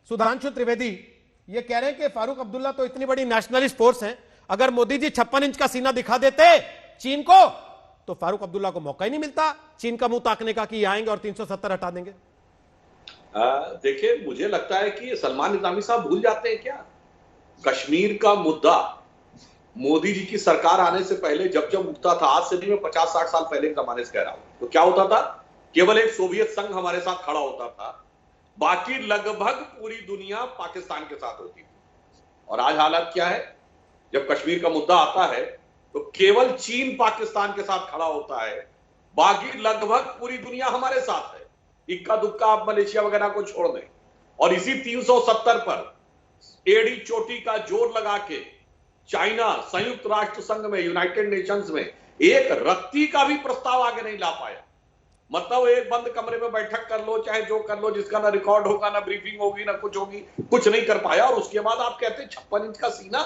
सुधांशु त्रिवेदी ये कह रहे हैं कि फारूक अब्दुल्ला तो इतनी बड़ी नेशनलिस्ट फोर्स है, अगर मोदी जी 56 इंच का सीना दिखा देते चीन को तो फारूक अब्दुल्ला को मौका ही नहीं मिलता चीन का मुंह ताकने का कि ये आएंगे और 370 हटा देंगे। देखिए, मुझे लगता है कि सलमान निजामी साहब भूल जाते हैं क्या, कश्मीर का मुद्दा मोदी जी की सरकार आने से पहले जब जब उठता था, आज से नहीं, मैं 50-60 साल पहले के जमाने से कह रहा हूं, तो क्या होता था, केवल एक सोवियत संघ हमारे साथ खड़ा होता था, बाकी लगभग पूरी दुनिया पाकिस्तान के साथ होती थी। और आज हालत क्या है, जब कश्मीर का मुद्दा आता है तो केवल चीन पाकिस्तान के साथ खड़ा होता है, बाकी लगभग पूरी दुनिया हमारे साथ है। इक्का दुक्का आप मलेशिया वगैरह को छोड़ दें। और इसी 370 पर एड़ी चोटी का जोर लगा के चाइना संयुक्त राष्ट्र संघ में, यूनाइटेड नेशंस में एक रत्ती का भी प्रस्ताव आगे नहीं ला पाया। मतलब एक बंद कमरे में बैठक कर लो, चाहे जो कर लो, जिसका ना रिकॉर्ड होगा, ना ब्रीफिंग होगी, ना कुछ होगी, कुछ नहीं कर पाया। और उसके बाद आप कहते हैं 56 इंच का सीना।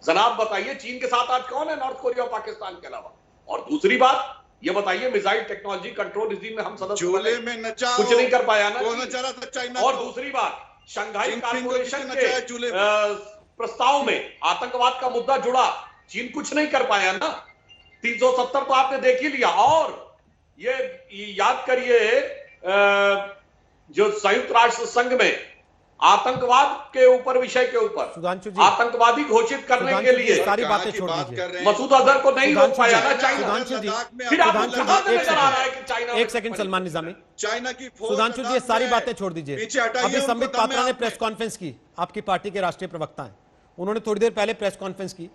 जनाब बताइए, चीन के साथ आज कौन है नॉर्थ कोरिया और पाकिस्तान के अलावा? और दूसरी बात ये बताइए, मिसाइल टेक्नोलॉजी कंट्रोल रिजीम में हम सदस्य कुछ नहीं कर पाया ना। और दूसरी बात, शंघाई कॉर्पोरेशन के प्रस्ताव में आतंकवाद का मुद्दा जुड़ा, चीन कुछ नहीं कर पाया ना। 370 तो आपने देख ही लिया। और ये याद करिए, जो संयुक्त राष्ट्र संघ में आतंकवाद के ऊपर, विषय के ऊपर आतंकवादी घोषित करने के लिए सारी बातें छोड़ दीजिए, मसूद अजहर को नहीं रोक पाया ना चाइना। एक सेकंड सलमान निजामी, चाइना की सुधांशु जी सारी बातें छोड़ दीजिए। अभी संबित पात्रा ने प्रेस कॉन्फ्रेंस की, आपकी पार्टी के राष्ट्रीय प्रवक्ता हैं, उन्होंने थोड़ी देर पहले प्रेस कॉन्फ्रेंस की।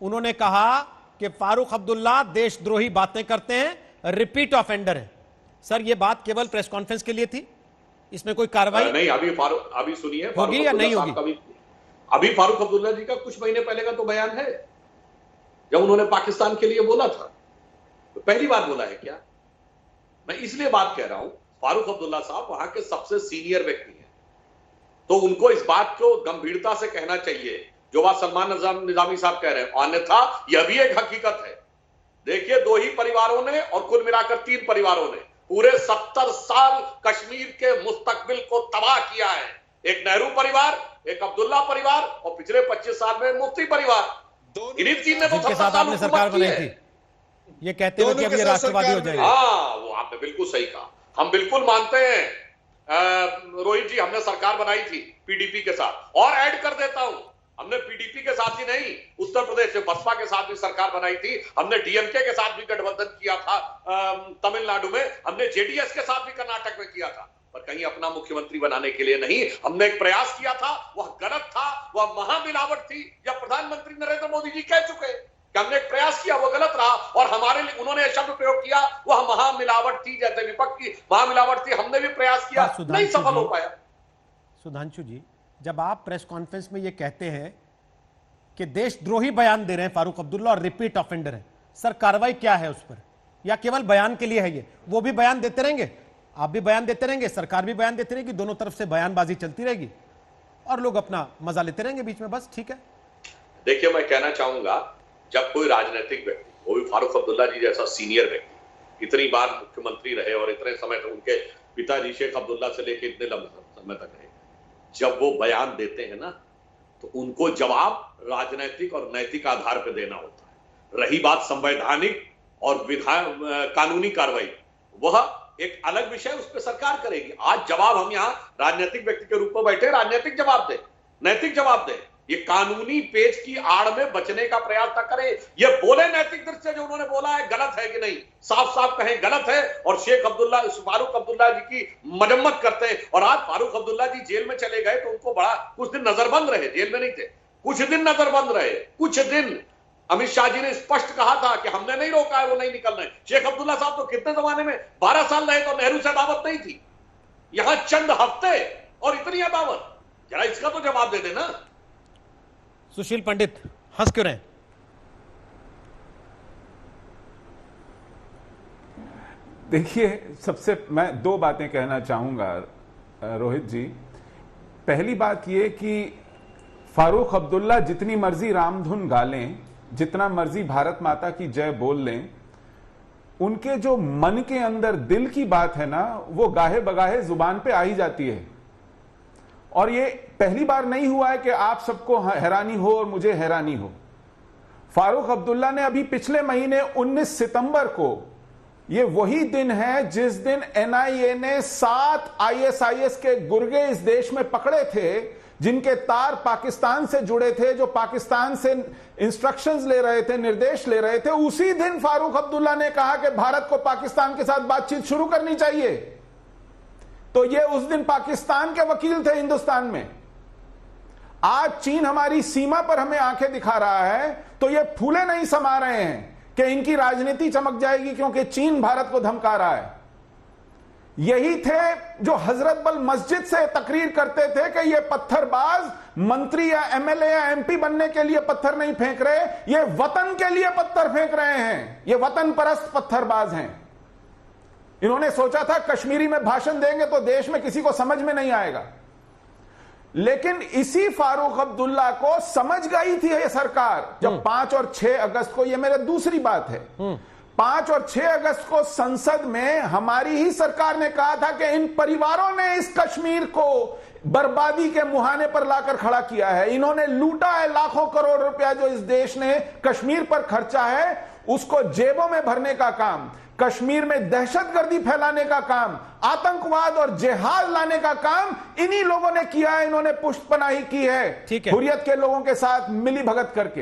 उन्होंने कहा कि फारूक अब्दुल्ला देशद्रोही बातें करते हैं, रिपीट ऑफेंडर है। सर ये बात केवल प्रेस कॉन्फ्रेंस के लिए थी, इसमें कोई कार्रवाई नहीं? अभी सुनिए, होगी या नहीं होगी? अभी फारूक अब्दुल्ला जी का कुछ महीने पहले का तो बयान है, जब उन्होंने पाकिस्तान के लिए बोला था। तो पहली बार बोला है क्या? मैं इसलिए बात कह रहा हूं, फारूक अब्दुल्ला साहब वहां के सबसे सीनियर व्यक्ति हैं, तो उनको इस बात को गंभीरता से कहना चाहिए जो बात सलमान निजामी साहब कह रहे हैं। अन्यथा यह भी एक हकीकत है। देखिए, 2 ही परिवारों ने और कुल मिलाकर 3 परिवारों ने पूरे 70 साल कश्मीर के मुस्तकबिल को तबाह किया है। एक नेहरू परिवार, एक अब्दुल्ला परिवार और पिछले 25 साल में मुफ्ती परिवार। इन्हीं 3 ने तो जिनके साथ आपने सरकार बनाई थी, ये कहते हुए कि अब ये राष्ट्रवादी हो जाएंगे। हाँ, वो आपने बिल्कुल सही कहा। हम बिल्कुल मानते हैं रोहित जी, हमने सरकार बनाई थी पीडीपी के साथ। और ऐड कर देता हूं, हमने पीडीपी के साथ ही नहीं, उत्तर प्रदेश में बसपा के साथ भी सरकार बनाई थी। हमने डीएमके के साथ भी गठबंधन किया था तमिलनाडु में, हमने जेडीएस के साथ भी कर्नाटक में किया था, पर कहीं अपना मुख्यमंत्री बनाने के लिए नहीं। हमने एक प्रयास किया था, वह गलत था, वह महामिलावट थी। जब प्रधानमंत्री नरेंद्र मोदी जी कह चुके कि हमने एक प्रयास किया, वो गलत रहा, और हमारे लिए उन्होंने शब्द प्रयोग किया, वह महामिलावट थी, जैसे विपक्ष की महामिलावट थी। हमने भी प्रयास किया, नहीं सफल हो पाया। सुधांशु जी, जब आप प्रेस कॉन्फ्रेंस में ये कहते हैं कि देशद्रोही बयान दे रहे हैं फारूक अब्दुल्ला और रिपीट ऑफेंडर है, सर कार्रवाई क्या है उस पर, या केवल बयान के लिए है? ये वो भी बयान देते रहेंगे, आप भी बयान देते रहेंगे, सरकार भी बयान देती रहेगी, दोनों तरफ से बयानबाजी चलती रहेगी और लोग अपना मजा लेते रहेंगे बीच में, बस ठीक है? देखिए, मैं कहना चाहूंगा, जब कोई राजनीतिक व्यक्ति, वो भी फारूक अब्दुल्ला जी जैसा सीनियर व्यक्ति, इतनी बार मुख्यमंत्री रहे और इतने समय तक उनके पिताजी शेख अब्दुल्ला से लेकर इतने लंबे समय तक रहे, जब वो बयान देते हैं ना, तो उनको जवाब राजनीतिक और नैतिक आधार पर देना होता है। रही बात संवैधानिक और कानूनी कार्रवाई, वह एक अलग विषय, उस पर सरकार करेगी। आज जवाब हम यहाँ राजनीतिक व्यक्ति के रूप में बैठे, राजनीतिक जवाब दे, नैतिक जवाब दे। ये कानूनी पेच की आड़ में बचने का प्रयास न करें। ये बोले नैतिक दृष्टि से जो उन्होंने बोला है गलत है कि नहीं, साफ साफ कहें गलत है, और फारूक अब्दुल्ला जी की मजम्मत करते हैं। और आज फारूक अब्दुल्ला जी जेल में चले गए तो उनको बड़ा, कुछ दिन नजरबंद रहे, जेल में नहीं थे, कुछ दिन नजरबंद रहे, कुछ दिन। अमित शाह जी ने स्पष्ट कहा था कि हमने नहीं रोका है, वो नहीं निकल रहे। शेख अब्दुल्ला साहब तो कितने जमाने में 12 साल रहे तो नेहरू से दावत नहीं थी, यहां चंद हफ्ते और इतनी दावत। जरा इसका तो जवाब दे देना। सुशील पंडित हंस क्यों रहे? देखिए, सबसे मैं 2 बातें कहना चाहूंगा रोहित जी। पहली बात यह कि फारूक अब्दुल्ला जितनी मर्जी रामधुन गा लें, जितना मर्जी भारत माता की जय बोल लें, उनके जो मन के अंदर दिल की बात है ना, वो गाहे बगाहे जुबान पे आ ही जाती है। और ये पहली बार नहीं हुआ है कि आप सबको हैरानी हो और मुझे हैरानी हो। फारूक अब्दुल्ला ने अभी पिछले महीने 19 सितंबर को, ये वही दिन है जिस दिन एनआईए ने 7 आईएसआईएस के गुर्गे इस देश में पकड़े थे, जिनके तार पाकिस्तान से जुड़े थे, जो पाकिस्तान से इंस्ट्रक्शंस ले रहे थे, निर्देश ले रहे थे। उसी दिन फारूक अब्दुल्ला ने कहा कि भारत को पाकिस्तान के साथ बातचीत शुरू करनी चाहिए। तो ये उस दिन पाकिस्तान के वकील थे हिंदुस्तान में। आज चीन हमारी सीमा पर हमें आंखें दिखा रहा है, तो ये फूले नहीं समा रहे हैं कि इनकी राजनीति चमक जाएगी क्योंकि चीन भारत को धमका रहा है। यही थे जो हजरत बल मस्जिद से तकरीर करते थे कि ये पत्थरबाज मंत्री या एमएलए या एमपी बनने के लिए पत्थर नहीं फेंक रहे, ये वतन के लिए पत्थर फेंक रहे हैं, ये वतन परस्त पत्थरबाज हैं। इन्होंने सोचा था कश्मीरी में भाषण देंगे तो देश में किसी को समझ में नहीं आएगा, लेकिन इसी फारूक अब्दुल्ला को समझ गई थी ये सरकार जब 5 और 6 अगस्त को, ये मेरी दूसरी बात है, 5 और 6 अगस्त को संसद में हमारी ही सरकार ने कहा था कि इन परिवारों ने इस कश्मीर को बर्बादी के मुहाने पर लाकर खड़ा किया है, इन्होंने लूटा है लाखों करोड़ रुपया जो इस देश ने कश्मीर पर खर्चा है, उसको जेबों में भरने का काम, कश्मीर में दहशतगर्दी फैलाने का काम, आतंकवाद और जिहाद लाने का काम इन्हीं लोगों ने किया है। इन्होंने पुष्टपनाही की है हुर्रियत के लोगों के साथ मिली भगत करके।